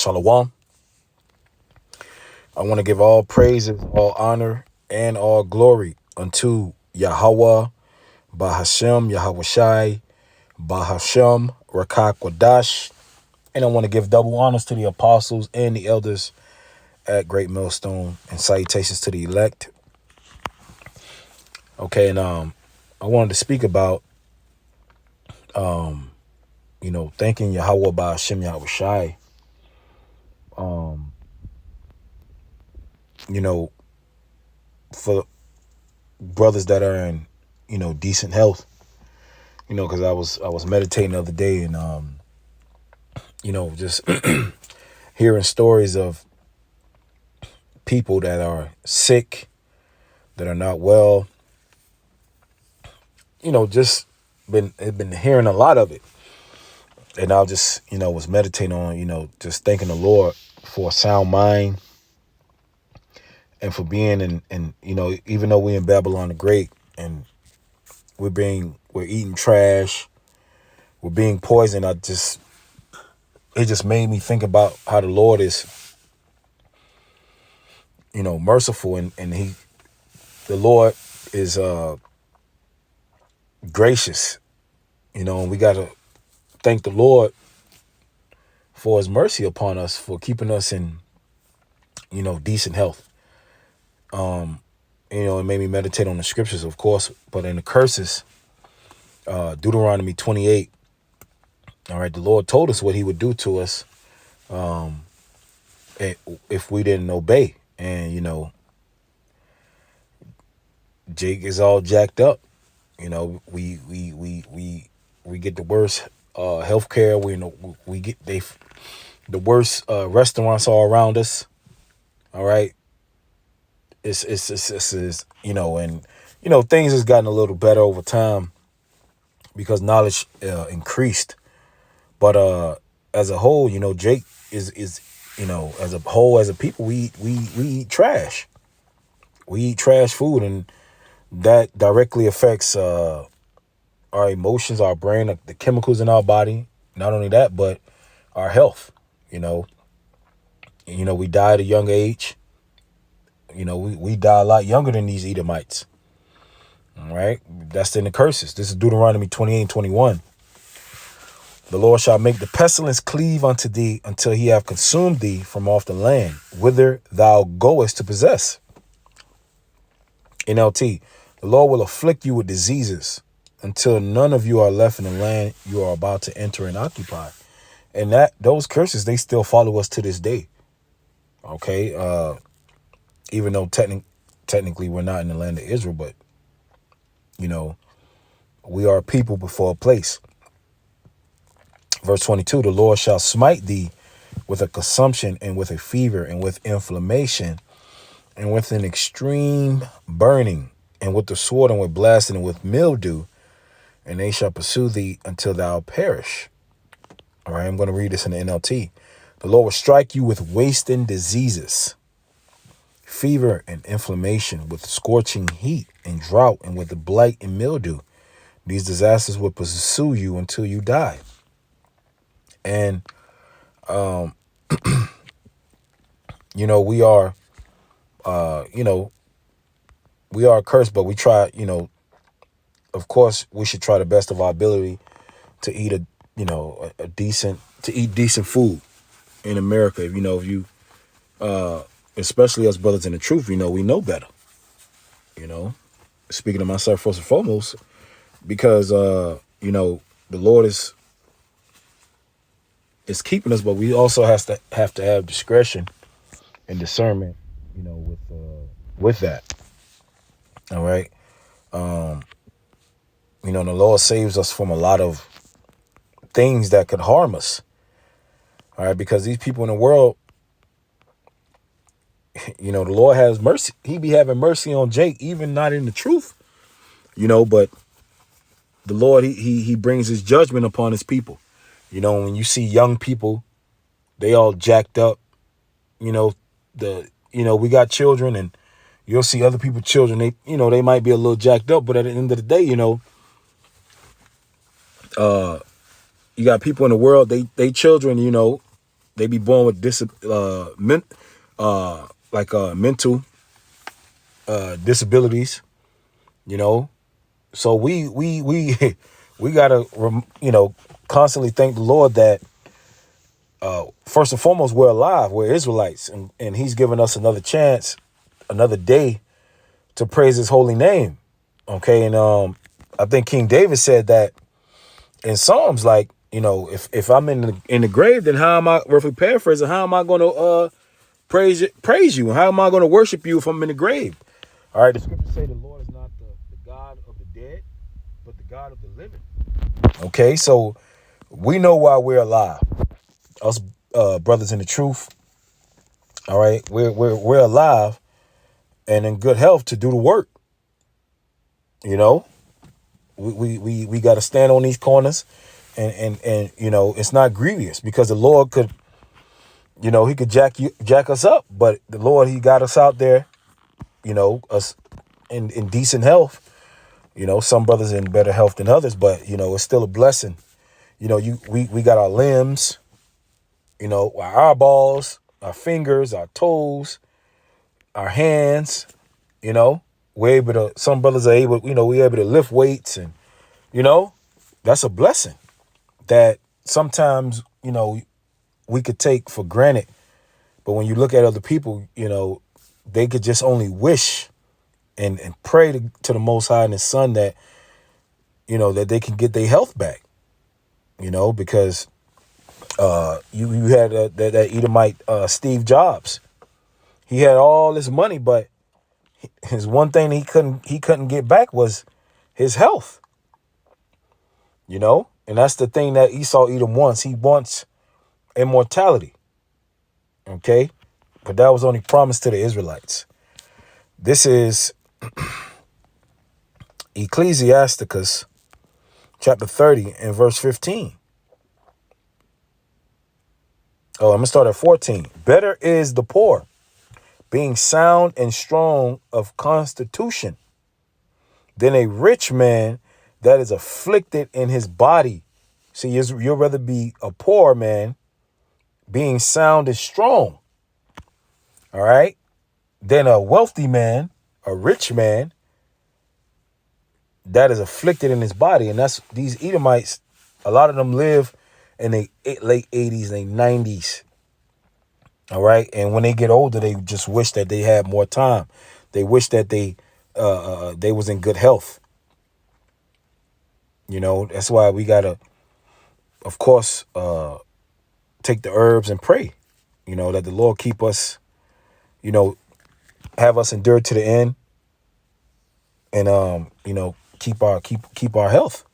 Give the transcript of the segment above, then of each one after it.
Shalom. I want to give all praises, all honor, and all glory unto Yahweh, Bahashem, Yahweh Shai, Bahashem, Rakak Wadash. And I want to give double honors to the apostles and the elders at Great Millstone, and salutations to the elect. Okay, and I wanted to speak about thanking Yahweh Bahashem, Yahweh Shai. For brothers that are in, decent health. Because I was meditating the other day, and just hearing stories of people that are sick, that are not well. Just been hearing a lot of it, and I just was meditating on just thanking the Lord for a sound mind, and for being in even though we're in Babylon the Great, and we're eating trash, we're being poisoned. It just made me think about how the Lord is merciful, and the Lord is gracious, and we got to thank the Lord for his mercy upon us, for keeping us in decent health. It made me meditate on the scriptures, of course, but in the curses, Deuteronomy 28, all right, the Lord told us what he would do to us if we didn't obey. And Jake is all jacked up. We get the worst healthcare. We get the worst restaurants all around us. All right, it's and things has gotten a little better over time because knowledge increased. But as a whole, Jake is as a whole, as a people, we eat trash. We eat trash food, and that directly affects our emotions, our brain, the chemicals in our body. Not only that, but our health. We die at a young age. We die a lot younger than these Edomites. All right, that's in the curses. This is Deuteronomy 28 and 21. The Lord shall make the pestilence cleave unto thee until he have consumed thee from off the land, whither thou goest to possess. NLT, the Lord will afflict you with diseases until none of you are left in the land you are about to enter and occupy. And those curses, they still follow us to this day. Okay, even though technically we're not in the land of Israel, but we are a people before a place. Verse 22, the Lord shall smite thee with a consumption, and with a fever, and with inflammation, and with an extreme burning, and with the sword, and with blasting, and with mildew, and they shall pursue thee until thou perish. All right, I'm going to read this in the NLT. The Lord will strike you with wasting diseases, fever and inflammation, with scorching heat and drought, and with the blight and mildew. These disasters will pursue you until you die. And, we are, we are cursed, but we try, of course, we should try the best of our ability to eat to eat decent food in America. If you, especially us brothers in the truth, we know better, speaking of myself first and foremost, because, the Lord is keeping us, but we also have to have discretion and discernment, with that. All right. The Lord saves us from a lot of things that could harm us. All right. Because these people in the world, the Lord has mercy. He be having mercy on Jake, even not in the truth, but the Lord, he brings his judgment upon his people. When you see young people, they all jacked up, we got children, and you'll see other people's children. They might be a little jacked up, but at the end of the day, you got people in the world, they children, They be born with mental disabilities. You know, so we we gotta constantly thank the Lord that first and foremost we're alive, we're Israelites, and He's given us another chance, another day to praise His holy name. Okay, and I think King David said that in Psalms, like, if I'm in the grave, then how am I, roughly paraphrasing, how am I going to praise you? How am I going to worship you if I'm in the grave? All right, the scriptures say the Lord is not the God of the dead, but the God of the living. Okay, so we know why we're alive. Us brothers in the truth. All right, we're alive and in good health to do the work. You know, we got to stand on these corners, and it's not grievous, because the Lord could, He could jack us up, but the Lord, He got us out there, us in decent health. Some brothers in better health than others, but it's still a blessing. We got our limbs, our eyeballs, our fingers, our toes, our hands. We're able to. Some brothers are able, we're able to lift weights, and that's a blessing that sometimes we could take for granted. But when you look at other people, they could just only wish and pray to the Most High and His Son that that they can get their health back. Because you had that Edomite Steve Jobs. He had all this money, but his one thing he couldn't get back was his health. And that's the thing that Esau Edom wants. He wants immortality. Okay, but that was only promised to the Israelites. This is Ecclesiasticus chapter 30 and verse 15. Oh, I'm gonna start at 14. Better is the poor, being sound and strong of constitution, than a rich man that is afflicted in his body. See, you'll rather be a poor man, being sound and strong, all right, than a wealthy man, a rich man, that is afflicted in his body. And that's these Edomites. A lot of them live in the late 80s and 90s. All right. And when they get older, they just wish that they had more time. They wish that they was in good health. That's why we gotta, of course, take the herbs and pray, that the Lord keep us, have us endure to the end, and keep our health.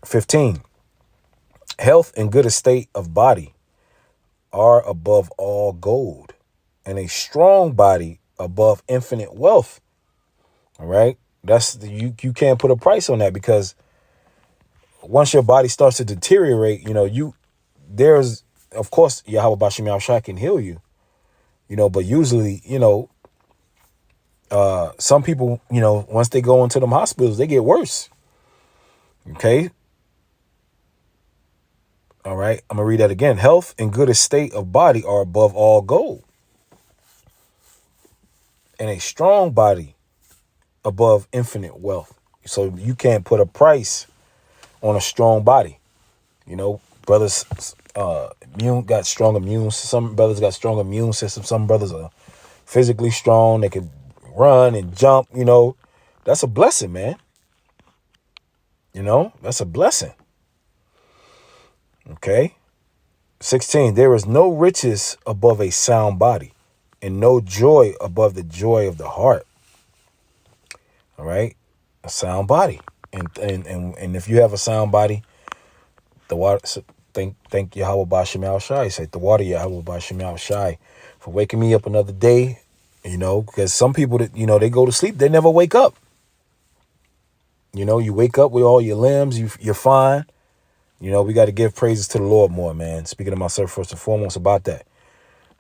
15. Health and good estate of body are above all gold, and a strong body above infinite wealth. All right, you can't put a price on that, because once your body starts to deteriorate, there's, of course, Yahweh Bashim Yahushua can heal you, but usually, some people, once they go into them hospitals, they get worse. Okay. All right. I'm going to read that again. Health and good estate of body are above all gold, and a strong body above infinite wealth. So you can't put a price on a strong body. Brothers got strong immune. Some brothers got strong immune system. Some brothers are physically strong. They can run and jump. That's a blessing, man. That's a blessing. Okay. 16. There is no riches above a sound body, and no joy above the joy of the heart. All right. A sound body. And if you have a sound body, the water, thank Yahweh Bashim Yahushua. Say the water, Yahweh Bashim Yahushua, for waking me up another day. Because some people that, they go to sleep, they never wake up. You wake up with all your limbs, you're fine. We got to give praises to the Lord more, man. Speaking of myself first and foremost about that.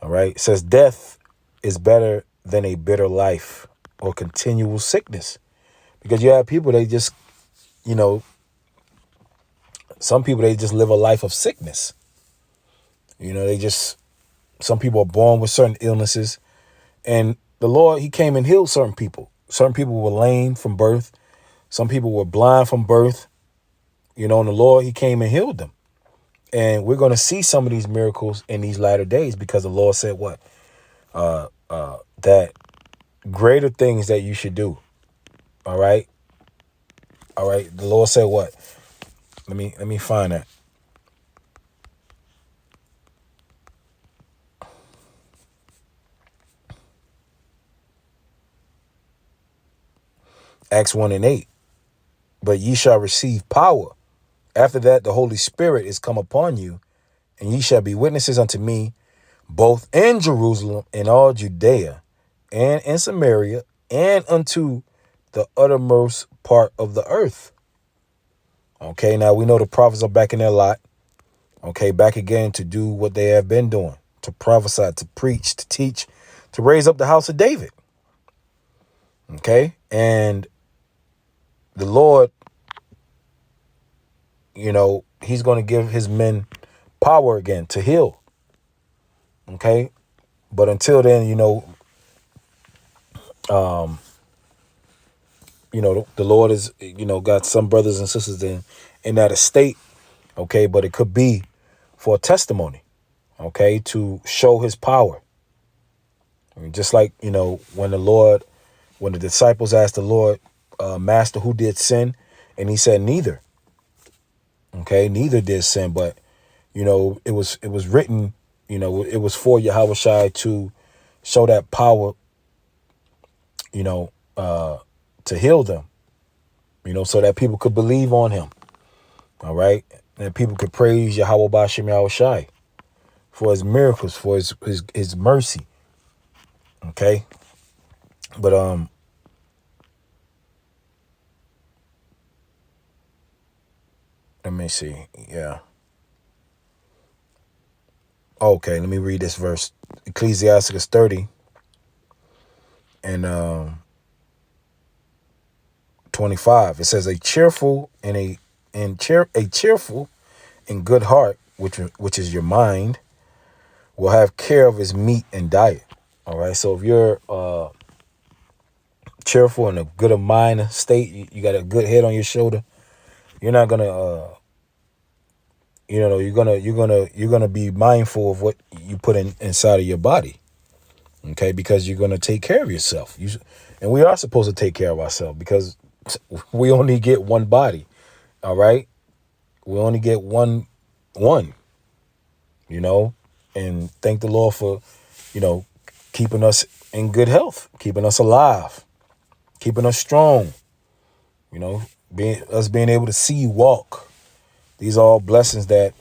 All right. It says death is better than a bitter life or continual sickness. Because you have people, they just, Some people, they just live a life of sickness. You know, some people are born with certain illnesses, and the Lord, he came and healed certain people. Certain people were lame from birth. Some people were blind from birth. You know, and the Lord, he came and healed them. And we're going to see some of these miracles in these latter days, because the Lord said what? That greater things that you should do. All right. All right. The Lord said what? Let me find that. Acts 1:8. But ye shall receive power. After that, the Holy Spirit is come upon you, and ye shall be witnesses unto me, both in Jerusalem and all Judea, and in Samaria, and unto the uttermost part of the earth. Okay, now we know the prophets are back in their lot. Okay, back again to do what they have been doing, to prophesy, to preach, to teach, to raise up the house of David. Okay, and the Lord, you know, he's going to give his men power again to heal. Okay, but until then, the Lord is, got some brothers and sisters in that estate. Okay, but it could be for a testimony. Okay, to show his power. I mean, just like, when the disciples asked the Lord, Master, who did sin? And he said, neither. Okay, neither did sin, but, it was written, it was for Yahweh Shai to show that power, to heal them, so that people could believe on him. All right. And people could praise Yahweh Bashem Yahweh Shai for his miracles, for his mercy. Okay. But, let me see. Yeah. Okay. Let me read this verse. Ecclesiasticus 30 and, 25. It says, a cheerful and cheerful and good heart, which is your mind, will have care of his meat and diet. All right. So if you're cheerful and a good of mind state, you got a good head on your shoulder, you're not gonna you're gonna be mindful of what you put inside of your body. Okay, because you're gonna take care of yourself. And we are supposed to take care of ourselves, because we only get one body. All right, we only get one, and thank the Lord for, keeping us in good health, keeping us alive, keeping us strong, being able to see, walk. These are all blessings that,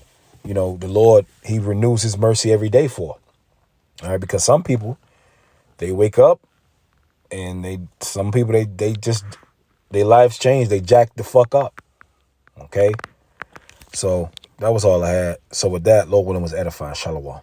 the Lord, he renews his mercy every day for. All right, because some people, they wake up and they just, their lives change. They jack the fuck up. Okay. So that was all I had. So with that, Lord willing, was edifying. Shalom.